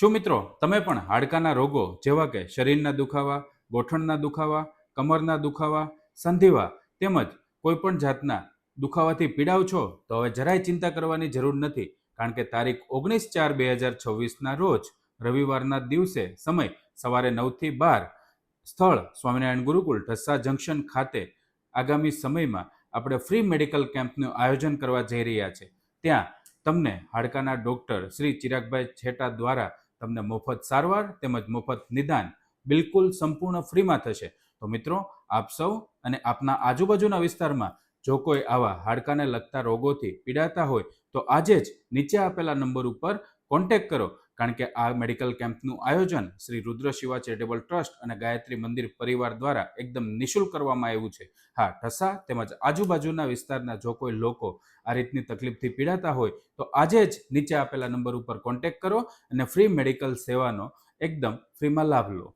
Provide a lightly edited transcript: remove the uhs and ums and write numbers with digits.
શું મિત્રો તમે પણ હાડકાના રોગો જેવા કે શરીરના દુખાવા, ગોઠણના દુખાવા, કમરના દુખાવા, સંધિવા તેમજ કોઈપણ જાતના દુખાવાથી પીડાવ છો? તો હવે જરાય ચિંતા કરવાની જરૂર નથી. કારણ કે તારીખ 19/4/2026ના રોજ રવિવારના દિવસે સમય સવારે 9 થી 12, સ્થળ સ્વામિનારાયણ ગુરુકુળ ઢસા જંકશન ખાતે આગામી સમયમાં આપણે ફ્રી મેડિકલ કેમ્પનું આયોજન કરવા જઈ રહ્યા છે. ત્યાં તમને હાડકાના ડૉક્ટર શ્રી ચિરાગભાઈ છેટા દ્વારા તમને મફત સારવાર તેમજ મફત નિદાન બિલકુલ સંપૂર્ણ ફ્રીમાં થશે. તો મિત્રો, આપ સૌ અને આપના આજુબાજુના વિસ્તારમાં જો કોઈ આવા હાડકાને લગતા રોગોથી પીડાતા હોય તો આજે જ નીચે આપેલા નંબર ઉપર કોન્ટેક્ટ કરો. કારણ કે આ મેડિકલ કેમ્પનું આયોજન શ્રી રુદ્ર શિવા ચેરિટેબલ ટ્રસ્ટ અને ગાયત્રી મંદિર પરિવાર દ્વારા એકદમ નિઃશુલ્ક કરવામાં આવ્યું છે. હા, ઢસા તેમજ આજુબાજુના વિસ્તારના જો કોઈ લોકો આ રીતની તકલીફથી પીડાતા હોય તો આજે જ નીચે આપેલા નંબર ઉપર કોન્ટેક્ટ કરો અને ફ્રી મેડિકલ સેવાનો એકદમ ફ્રીમાં લાભ લો.